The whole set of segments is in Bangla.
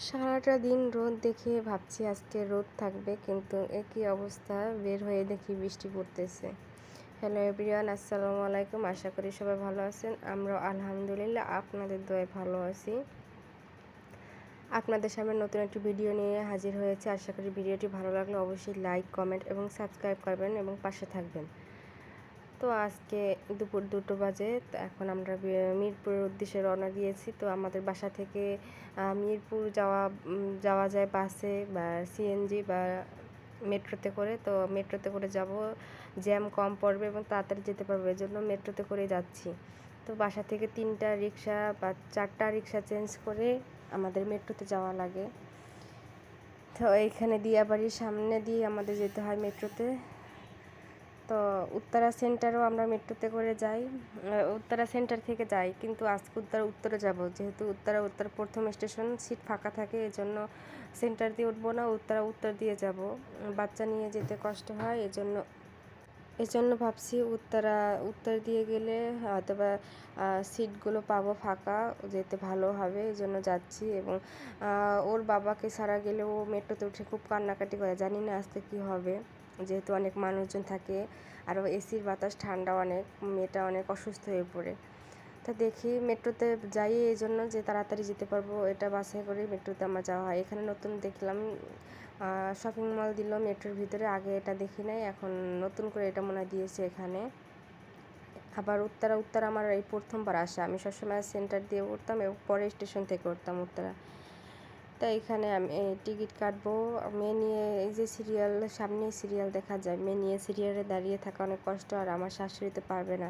সারাটা দিন রোদ দেখে ভাবছি আজকে রোদ থাকবে, কিন্তু একই অবস্থা, বের হয়ে দেখি বৃষ্টি পড়তেছে। হ্যালো এভরিওয়ান, আসসালামু আলাইকুম। আশা করি সবাই ভালো আছেন। আমরা আলহামদুলিল্লাহ আপনাদের দয়ায় ভালো আছি। আপনাদের সামনে নতুন একটি ভিডিও নিয়ে হাজির হয়েছে। আশা করি ভিডিওটি ভালো লাগলে অবশ্যই লাইক, কমেন্ট এবং সাবস্ক্রাইব করবেন এবং পাশে থাকবেন। তো আজকে দুপুর 2টো বাজে। তো এখন আমরা মিরপুরের উদ্দেশ্যে রওনা দিয়েছি। তো আমাদের বাসা থেকে মিরপুর যাওয়া যায় বাসে বা সিএনজি বা মেট্রোতে করে। তো মেট্রোতে করে যাব, জ্যাম কম পড়বে এবং তাড়াতাড়ি যেতে পারবো, এই জন্য মেট্রোতে করে যাচ্ছি। তো বাসা থেকে 3টা রিক্সা বা 4টা রিক্সা চেঞ্জ করে আমাদের মেট্রোতে যাওয়া লাগে। তো এইখানে দিয়াবাড়ির সামনে দিয়ে আমাদের যেতে হয় মেট্রোতে। তো উত্তরা সেন্টারও আমরা মেট্রোতে করে যাই, উত্তরা সেন্টার থেকে যাই, কিন্তু আজকে উত্তরে যাব, যেহেতু উত্তর প্রথম স্টেশন, সিট ফাঁকা থাকে, এজন্য সেন্টার দিয়ে উঠবো না, উত্তর দিয়ে যাব। বাচ্চা নিয়ে যেতে কষ্ট হয়, এজন্য ভাবছি উত্তর দিয়ে গেলে হয়তোবা সিটগুলো পাবো ফাঁকা, যেতে ভালো হবে, এজন্য যাচ্ছি। এবং ওর বাবাকে ছাড়া গেলে ও মেট্রোতে উঠে খুব কান্নাকাটি করে, জানি না আজকে কি হবে, যেহেতু অনেক মানুষজন থাকে আর এসির বাতাস ঠান্ডা অনেক, মেয়েটা অনেক অসুস্থ হয়ে পড়ে। তা দেখি মেট্রোতে যাই, এই জন্য যে তাড়াতাড়ি যেতে পারবো, এটা বাছাই করে মেট্রোতে আমার যাওয়া হয়। এখানে নতুন দেখলাম শপিং মল দিল মেট্রোর ভিতরে, আগে এটা দেখি নাই, এখন নতুন করে এটা মনে হয় দিয়েছে এখানে। আবার উত্তরা আমার এই প্রথমবার আসা, আমি সবসময় সেন্টার দিয়ে উঠতাম এবং পরে স্টেশন থেকে উঠতাম উত্তরা। তাই এখানে আমি টিকিট কাটবো, মেয়ে নিয়ে, এই যে সামনে সিরিয়াল দেখা যায়, মেয়ে নিয়ে সিরিয়ালে দাঁড়িয়ে থাকা অনেক কষ্ট, আর আমার শাশুড়ি তো পারবে না।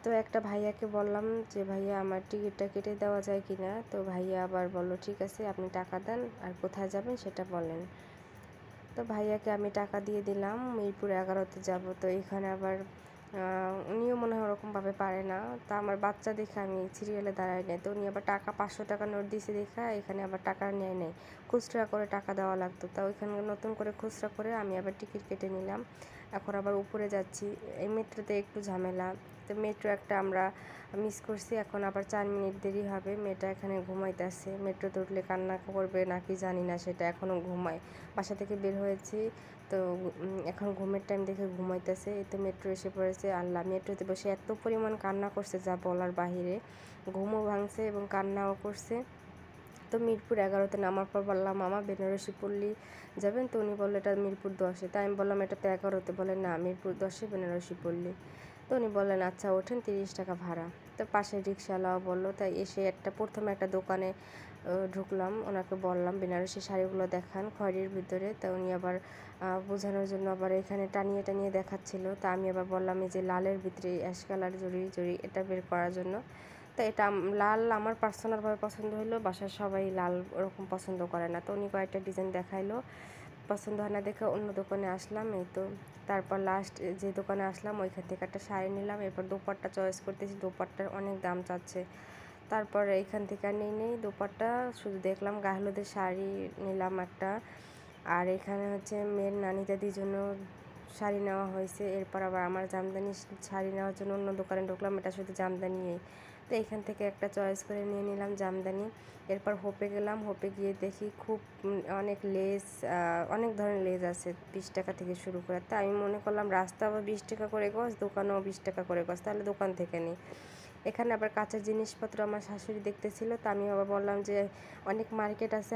তো একটা ভাইয়াকে বললাম যে ভাইয়া আমার টিকিটটা কেটে দেওয়া যায় কি না। তো ভাইয়া আবার বললো ঠিক আছে, আপনি টাকা দেন আর কোথায় যাবেন সেটা বলেন। তো ভাইয়াকে আমি টাকা দিয়ে দিলাম, মিরপুর 11তে যাব। তো এখানে আবার উনিও মনে হয় ওরকমভাবে পারে না। তা আমার বাচ্চা দেখে আমি সিরিয়ালে দাঁড়াই নাই, তো উনি আবার টাকা 500 টাকা নোট দিয়েছে দেখা এখানে আবার টাকা নেয় নেই, খুচরা করে টাকা দেওয়া লাগতো। তা ওইখানে নতুন করে খুচরা করে আমি আবার টিকিট কেটে নিলাম। এখন আবার উপরে যাচ্ছি, এই মেট্রোতে একটু ঝামেলা। তো মেট্রো একটা আমরা মিস করছি, এখন আবার 4 মিনিট দেরি হবে। মেয়েটা এখানে ঘুমাইতেছে, মেট্রোতে উঠলে কান্না করবে নাকি জানি না, সেটা এখনও ঘুমায়। বাসা থেকে বের হয়েছি, তো এখন ঘুমের টাইম দেখে ঘুমাইতেছে। এই তো মেট্রো এসে পড়েছে। আল্লাহ, মেট্রোতে বসে এত পরিমাণ কান্না করছে যা বলার বাহিরে, ঘুমও ভাঙছে এবং কান্নাও করছে। তো মিরপুর 11তে নামার পর বললাম মামা বেনারসি পল্লী যাবেন, তো উনি বললো এটা মিরপুর 10-এ। তাই আমি বললাম এটা তো 11তে, বলে না মিরপুর 10-এ বেনারসি পল্লী। তো উনি বললেন আচ্ছা ওঠেন, 30 টাকা ভাড়া। তো পাশের রিক্সাওয়ালাও বললো, তাই এসে প্রথমে একটা দোকানে ঢুকলাম, ওনাকে বললাম বেনারসি শাড়িগুলো দেখান খয়েরির ভিতরে। তা উনি আবার বোঝানোর জন্য আবার এখানে টানিয়ে টানিয়ে দেখাচ্ছিল। তা আমি আবার বললাম এই যে লালের ভিতরে অ্যাশ কালার জড়ি এটা বের করার জন্য। তো এটা লাল আমার পার্সোনালভাবে পছন্দ হলো, বাসার সবাই লাল ওরকম পছন্দ করে না। তো উনি কয়েকটা ডিজাইন দেখাইলো, পছন্দ হয় না দেখে অন্য দোকানে আসলাম। এই তো তারপর লাস্ট যে দোকানে আসলাম ওইখান থেকে একটা শাড়ি নিলাম। এরপর দোপাট্টা চয়েস করতেছি, দোপাট্টার অনেক দাম চাচ্ছে। তারপর এইখান থেকে আর নেই দোপাট্টা, শুধু দেখলাম গায়ে হলুদের শাড়ি নিলাম একটা। আর এখানে হচ্ছে মেয়ের নানি দাদির জন্য শাড়ি নেওয়া হয়েছে। এরপর আবার আমার জামদানি শাড়ি নেওয়ার জন্য অন্য দোকানে ঢুকলাম, এটা শুধু জামদানিই। তো এখান থেকে একটা চয়েস করে নিয়ে নিলাম জামদানি। এরপর হোপে গেলাম, হোপে গিয়ে দেখি খুব অনেক লেস, অনেক ধরনের লেস আছে, 20 টাকা থেকে শুরু করে। তা আমি মনে করলাম রাস্তাও 20 টাকা করে গজ, দোকানেও 20 টাকা করে গজ, তাহলে দোকান থেকে নিই। এখানে আবার কাঁচের জিনিসপত্র আমার শাশুড়ি দেখতেছিল। তা আমি আবার বললাম যে অনেক মার্কেট আছে,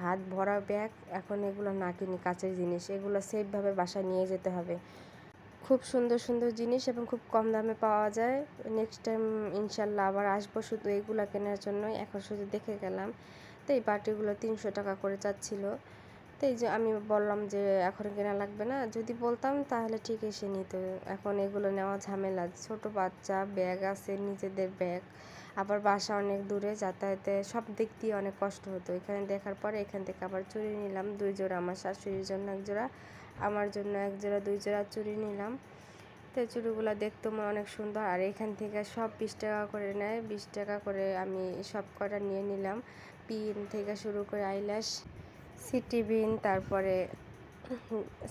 হাত ভরা ব্যাগ, এখন এগুলো না কিনি, কাঁচের জিনিস এগুলো সেফভাবে বাসায় নিয়ে যেতে হবে। খুব সুন্দর সুন্দর জিনিস এবং খুব কম দামে পাওয়া যায়। নেক্সট টাইম ইনশাল্লাহ আবার আসবো শুধু এইগুলো কেনার জন্যই, এখন শুধু দেখে গেলাম। তো এই বাটিগুলো 300 টাকা করে চাচ্ছিল। তো এই যে আমি বললাম যে এখন কেনা লাগবে না, যদি বলতাম তাহলে ঠিক এসে নিত। এখন এগুলো নেওয়া ঝামেলা, ছোট বাচ্চা, ব্যাগ আছে, নিজেদের ব্যাগ, আবার বাসা অনেক দূরে, যাতায়াতে সব দিক দিয়ে অনেক কষ্ট হতো। এখানে দেখার পরে এখান থেকে আবার চুড়ি নিলাম 2 জোড়া, আমার শাশুড়ির জন্য 1 জোড়া, আমার জন্য 1 জোড়া, 2 জোড়া চুড়ি নিলাম। তো চুড়িগুলো দেখতে অনেক সুন্দর। আর এখান থেকে সব 20 টাকা করে নেয়, 20 টাকা করে আমি সব কটা নিয়ে নিলাম। পিন থেকে শুরু করে আইল্যাশ, সিটি বিন, তারপরে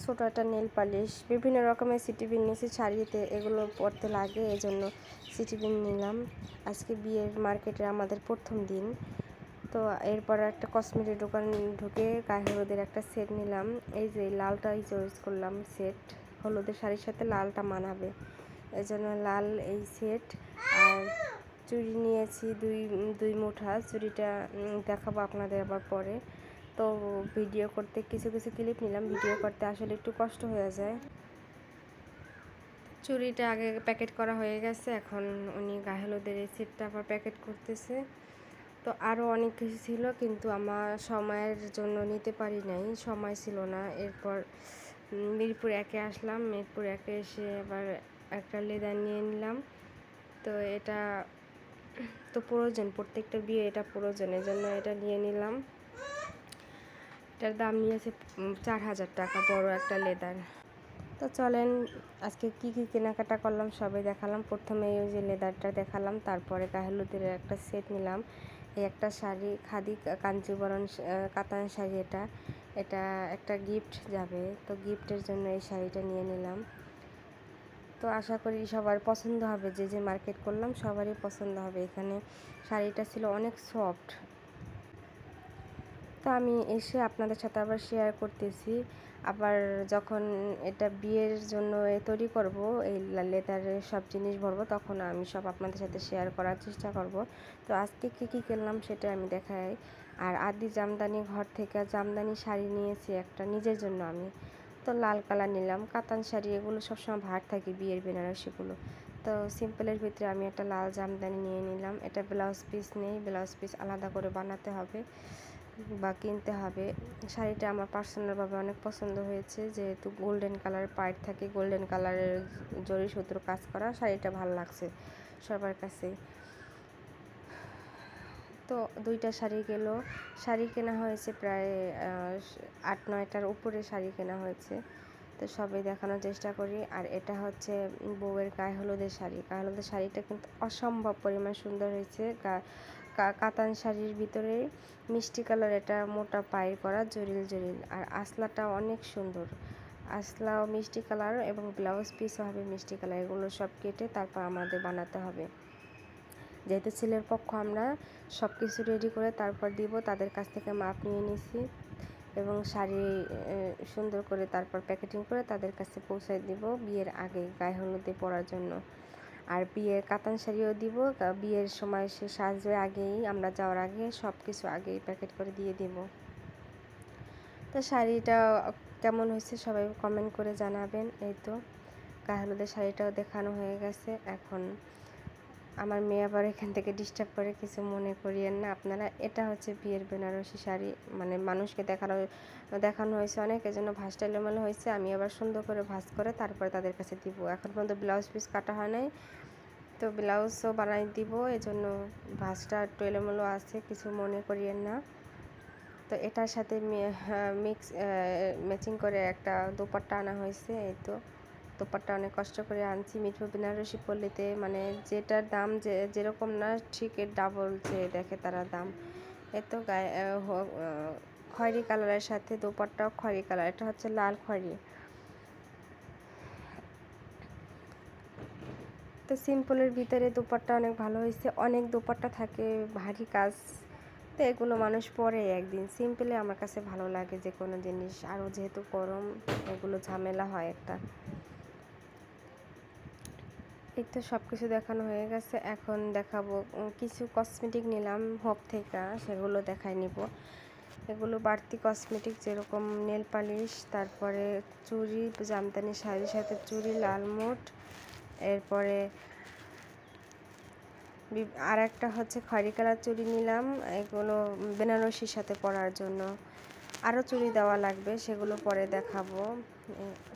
ছোটো একটা নেল পালিশ, বিভিন্ন রকমের সিটি বিন নিয়েছি শাড়িতে, এগুলো পরতে লাগে এজন্য সিটি বিন নিলাম। আজকে বিয়ের মার্কেটে আমাদের প্রথম দিন। তো এরপর একটা কসমেটিক দোকান ঢুকে গায়ে হলুদের একটা সেট নিলাম। এই যে লালটাই চয়েস করলাম, সেট হলুদের শাড়ির সাথে লালটা মানাবে, এই জন্য লাল এই সেট। আর চুড়ি নিয়েছি দুই মুঠা। চুড়িটা দেখাবো আপনাদের আবার পরে। তো ভিডিও করতে কিছু কিছু ক্লিপ নিলাম, ভিডিও করতে আসলে একটু কষ্ট হয়ে যায়। চুড়িটা আগে প্যাকেট করা হয়ে গেছে, এখন উনি গায়ে হলুদের এই সেটটা আবার প্যাকেট করতেছে। তো আরও অনেক কিছু ছিল, কিন্তু আমার সময়ের জন্য নিতে পারি নাই, সময় ছিল না। এরপর মিরপুর 1-এ আসলাম। মিরপুর 1-এ এসে আবার একটা লেদার নিয়ে নিলাম। তো এটা তো প্রয়োজন, প্রত্যেকটা বিয়ে এটা প্রয়োজন, এই জন্য এটা নিয়ে নিলাম। এটার দাম নিয়েছে 4000 টাকা, বড় একটা লেদার। তো চলেন আজকে কি কি কেনাকাটা করলাম সবাই দেখালাম। প্রথমে ওই যে লেদারটা দেখালাম, তারপরে গায়ে হলুদের একটা সেট নিলাম। এই একটা শাড়ি, খাদি কাঞ্জিবরণ কাতান শাড়ি, এটা একটা গিফট যাবে, তো গিফটের জন্য এই শাড়িটা নিয়ে নিলাম। তো আশা করি সবার পছন্দ হবে, যে মার্কেট করলাম সবারই পছন্দ হবে। এখানে শাড়িটা ছিল অনেক সফট। তো আমি এসে আপনাদের সাথে আবার শেয়ার করতেছি। আবার যখন এটা বিয়ের জন্য তৈরি করব, এই লেদারের সব জিনিস ভরবো, তখন আমি সব আপনাদের সাথে শেয়ার করার চেষ্টা করব। তো আজকে কী কী কিনলাম সেটা আমি দেখাই। আর আদি জামদানি ঘর থেকে জামদানি শাড়ি নিয়েছি একটা নিজের জন্য আমি। তো লাল কালার নিলাম, কাতান শাড়ি এগুলো সবসময় ভার থাকে বিয়ের বেনারসিগুলো। তো সিম্পলের ভিতরে আমি একটা লাল জামদানি নিয়ে নিলাম। এটা ব্লাউজ পিস নেই, ব্লাউজ পিস আলাদা করে বানাতে হবে বা কিনতে হবে। শাড়িটা আমার পার্সোনালভাবে অনেক পছন্দ হয়েছে, যেহেতু গোল্ডেন কালারের পাড় থাকে, গোল্ডেন কালারের জরি সুতোর কাজ করা, শাড়িটা ভালো লাগছে সবার কাছে। তো দুইটা শাড়ি গেল। শাড়ি কেনা হয়েছে প্রায় 8-9টার উপরে শাড়ি কেনা হয়েছে। তো সবই দেখানোর চেষ্টা করি। আর এটা হচ্ছে বউয়ের গায়ে হলুদের শাড়ি। গায়ে হলুদের শাড়িটা কিন্তু অসম্ভব পরিমাণ সুন্দর হয়েছে। কাতান শাড়ির ভিতরে মিষ্টি কালার, এটা মোটা পায়ের করা জরিল জরিল, আর আসলাটা অনেক সুন্দর। আসলাও মিষ্টি কালার এবং ব্লাউজ পিসও হবে মিষ্টি কালার। এগুলো সব কেটে তারপর আমাদের বানাতে হবে। যেহেতু ছেলের পক্ষ, আমরা সব কিছু রেডি করে তারপর দিব। তাদের কাছ থেকে মাপ নিয়ে নিছি এবং শাড়ি সুন্দর করে তারপর প্যাকেটিং করে তাদের কাছে পৌঁছায় দিব বিয়ের আগে গায়ে হলুদে পরার জন্য। আর বিয়ের কাতান শাড়িও দিব, বিয়ের সময় সে সাজবে আগেই, আমরা যাওয়ার আগে সব কিছু আগেই প্যাকেট করে দিয়ে দিব। তো শাড়িটা কেমন হয়েছে সবাই কমেন্ট করে জানাবেন। এই তো গায়ে হলুদের শাড়িটাও দেখানো হয়ে গেছে। এখন আমার মেয়ে আবার এখান থেকে ডিস্টার্ব করে, কিছু মনে করিয়েন না আপনারা। এটা হচ্ছে বিয়ের বেনারসি শাড়ি, মানে মানুষকে দেখানো হয়েছে অনেক, এজন্য ভাঁজটা এলোমেলো হয়েছে। আমি আবার সুন্দর করে ভাঁজ করে তারপরে তাদের কাছে দিব। এখন পর্যন্ত ব্লাউজ পিস কাটা হয় নাই, তো ব্লাউজও বানাই দিব, এজন্য ভাঁজটা একটু এলোমেলো আছে, কিছু মনে করিয়েন না। তো এটার সাথে ম্যাচিং করে একটা দোপাট্টা আনা হয়েছে। এই তো দোপাট্টা অনেক কষ্ট করে আনছি। মিঠু বেনারসি পল্লীতে মানে যেটার দাম যেরকম না, ঠিক এর ডাবল যে দেখে তারা দাম। তো গায়ে খয়েরি কালারের সাথে দোপাট্টাও খয়েরি কালার, এটা হচ্ছে লাল খয়েরি। তো সিম্পলের ভিতরে দোপাট্টা অনেক ভালো হয়েছে। অনেক দোপাট্টা থাকে ভারী কাজ, তো এগুলো মানুষ পরে একদিন। সিম্পলে আমার কাছে ভালো লাগে যে কোনো জিনিস, আরও যেহেতু গরম এগুলো ঝামেলা হয় একটা। এই তো সব কিছু দেখানো হয়ে গেছে। এখন দেখাবো কিছু কসমেটিক নিলাম হোপ থেকে, সেগুলো দেখাই নিব। এগুলো বাড়তি কসমেটিক, যেরকম নেল পালিশ, তারপরে চুড়ি, জামদানি শাড়ির সাথে চুড়ি, লালমোট, এরপরে আর একটা হচ্ছে খয়েরি কালার চুড়ি নিলাম, এগুলো বেনারসির সাথে পরার জন্য। আরও চুড়ি দেওয়া লাগবে, সেগুলো পরে দেখাবো।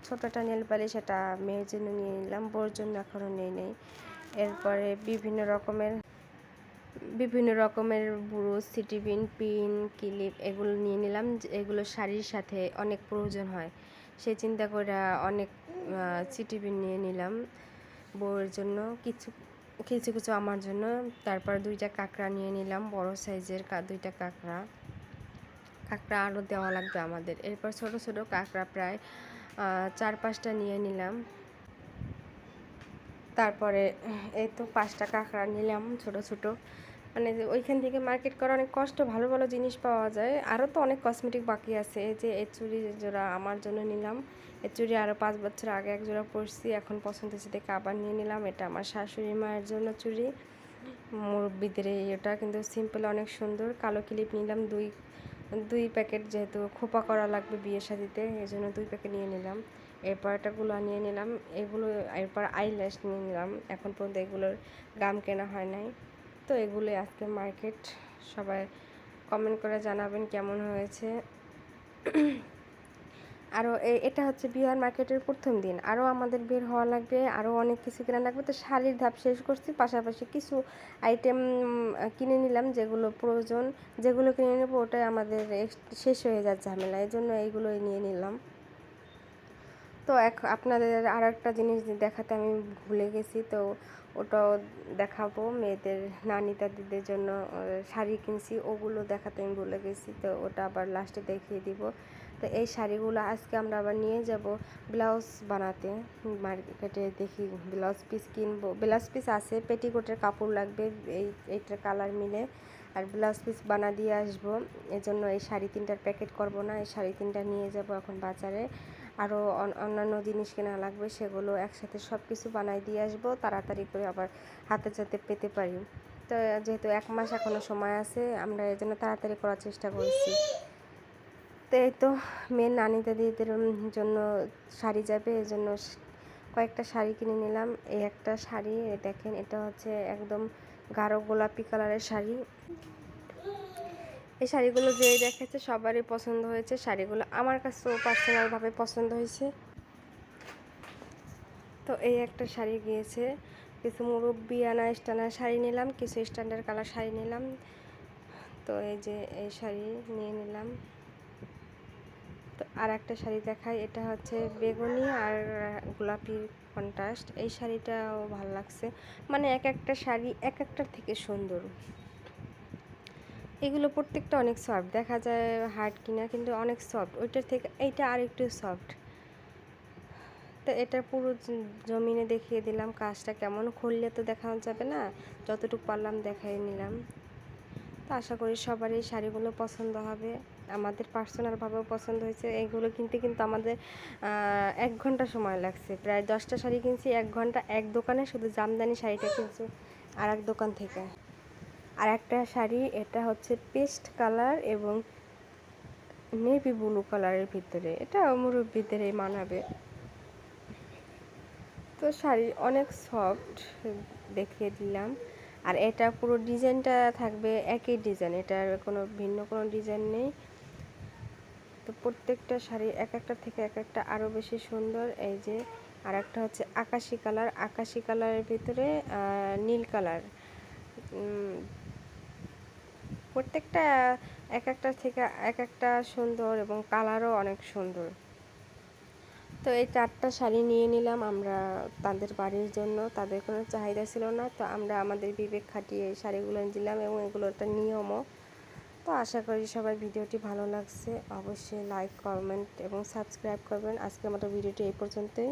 ছোট একটা নেল পালিশ, এটা মেয়ের জন্য নিয়ে নিলাম, বোর জন্য এখনও নেই। এরপরে বিভিন্ন রকমের ব্রুশ, সিটিপিন, পিন, ক্লিপ এগুলো নিয়ে নিলাম। এগুলো শাড়ির সাথে অনেক প্রয়োজন হয়, সেই চিন্তা করে অনেক সিটিপিন নিয়ে নিলাম বউয়ের জন্য, কিছু কিছু কিছু আমার জন্য। তারপর 2টা কাঁকড়া নিয়ে নিলাম, বড় সাইজের 2টা কাঁকড়া আরও দেওয়া লাগবে আমাদের। এরপর ছোট ছোট কাঁকড়া প্রায় 4-5টা নিয়ে নিলাম। তারপরে এই তো 5টা কাঁকড়া নিলাম ছোট ছোট। মানে ওইখান থেকে মার্কেট করা অনেক কষ্ট, ভালো ভালো জিনিস পাওয়া যায়। আরও তো অনেক কসমেটিক বাকি আছে। এই যে এই চুড়ি জোড়া আমার জন্য নিলাম। এই চুড়ি আরও 5 বছর আগে এক জোড়া পরছি, এখন পছন্দ হয়েছে দেখে আবার নিয়ে নিলাম। এটা আমার শাশুড়ি মায়ের জন্য চুড়ি, মুরব্বিদের এটা কিন্তু সিম্পল অনেক সুন্দর। কালো ক্লিপ নিলাম দুই প্যাকেট, যেহেতু খোপা করা লাগবে বিয়ে শাদিতে, এই জন্য 2 প্যাকেট নিয়ে নিলাম। এরপর এটাগুলো নিয়ে নিলাম, এগুলো এরপর আইল্যাশ নিয়ে নিলাম। এখন পর্যন্ত এগুলোর দাম কেনা হয় নাই। তো এগুলোই আজকে মার্কেট। সবাই কমেন্ট করে জানাবেন কেমন হয়েছে। আরও এটা হচ্ছে বিহার মার্কেটের প্রথম দিন, আরও আমাদের বের হওয়া লাগবে, আরও অনেক কিছু কেনা লাগবে। তো শাড়ির ধাপ শেষ করছি, পাশাপাশি কিছু আইটেম কিনে নিলাম যেগুলো প্রয়োজন, যেগুলো কিনে নেবো ওটাই আমাদের শেষ হয়ে যাচ্ছে ঝামেলা, এই জন্য এইগুলোই নিয়ে নিলাম। তো আপনাদের আর একটা জিনিস দেখাতে আমি ভুলে গেছি, তো ওটাও দেখাবো। মেয়েদের নানি দাদিদের জন্য শাড়ি কিনছি, ওগুলো দেখাতে আমি ভুলে গেছি, তো ওটা আবার লাস্টে দেখিয়ে দিব। তো এই শাড়িগুলো আজকে আমরা আবার নিয়ে যাব ব্লাউজ বানাতে মার্কেটে। দেখি ব্লাউজ পিস কিনবো, ব্লাউজ পিস আছে, পেটিকোটের কাপড় লাগবে এইটার কালার মিলে, আর ব্লাউজ পিস বানা দিয়ে আসবো। এজন্য এই শাড়ি 3টার প্যাকেট করব না, এই শাড়ি 3টা নিয়ে যাব এখন বাজারে। আরও অন্যান্য জিনিস কেনা লাগবে, সেগুলো একসাথে সব কিছু বানাই দিয়ে আসবো, তাড়াতাড়ি করে আবার হাতে যাতে পেতে পারি। তো যেহেতু 1 মাস এখনও সময় আছে, আমরা এই জন্য তাড়াতাড়ি করার চেষ্টা করছি। তো এই তো মেয়ের নানি দাদিদের জন্য শাড়ি যাবে, এই জন্য কয়েকটা শাড়ি কিনে নিলাম। এই একটা শাড়ি দেখেন, এটা হচ্ছে একদম গাঢ় গোলাপি কালারের শাড়ি। এই শাড়িগুলো যে দেখাচ্ছে সবারই পছন্দ হয়েছে, শাড়িগুলো আমার কাছেও পার্সোনালভাবে পছন্দ হয়েছে। তো এই একটা শাড়ি গিয়েছে, কিছু মুরব্বিয়ানা স্ট্যান্ডার্ড শাড়ি নিলাম, কিছু স্ট্যান্ডার্ড কালার শাড়ি নিলাম। তো এই যে এই শাড়ি নিয়ে নিলাম। তো আর একটা শাড়ি দেখাই, এটা হচ্ছে বেগুনি আর গোলাপি কন্ট্রাস্ট। এই শাড়িটাও ভালো লাগছে, মানে এক একটা শাড়ি এক একটার থেকে সুন্দর। এগুলো প্রত্যেকটা অনেক সফট, দেখা যায় হার্ড কিনা কিন্তু অনেক সফট, ওইটার থেকে এইটা আর একটু সফট। তো এটা পুরো জমিনে দেখিয়ে দিলাম কাজটা কেমন, খুললে তো দেখানো যাবে না, যতটুকু পারলাম দেখাই নিলাম। তো আশা করি সবার এই শাড়িগুলো পছন্দ হবে, আমাদের পার্সোনালভাবেও পছন্দ হয়েছে। এইগুলো কিনতে কিন্তু আমাদের 1 ঘন্টা সময় লাগছে, প্রায় 10টা শাড়ি কিনছি 1 ঘন্টা, এক দোকানে শুধু জামদানি শাড়িটা কিনছি আর এক দোকান থেকে। আর একটা শাড়ি, এটা হচ্ছে পেস্ট কালার এবং নেভি ব্লু কালারের ভিতরে, এটা মুরব্বিদের মানাবে। তো শাড়ি অনেক সফট দেখিয়ে দিলাম। আর এটা পুরো ডিজাইনটা থাকবে একই ডিজাইন, এটার ভিন্ন কোনো ডিজাইন নেই। তো প্রত্যেকটা শাড়ি এক একটা থেকে এক একটা আরও বেশি সুন্দর। এই যে আর একটা হচ্ছে আকাশি কালার, আকাশি কালারের ভিতরে নীল কালার, প্রত্যেকটা এক একটা থেকে এক একটা সুন্দর এবং কালারও অনেক সুন্দর। তো এই 4টা শাড়ি নিয়ে নিলাম আমরা তাদের বাড়ির জন্য, তাদের কোনো চাহিদা ছিল না, তো আমরা আমাদের বিবেক খাটিয়ে এই শাড়িগুলো দিলাম এবং এগুলো একটা নিয়মও। তো আশা করি সবার ভিডিওটি ভালো লাগছে, অবশ্যই লাইক কমেন্ট এবং সাবস্ক্রাইব করবেন। আজকে আমাদের ভিডিওটি এই পর্যন্তই।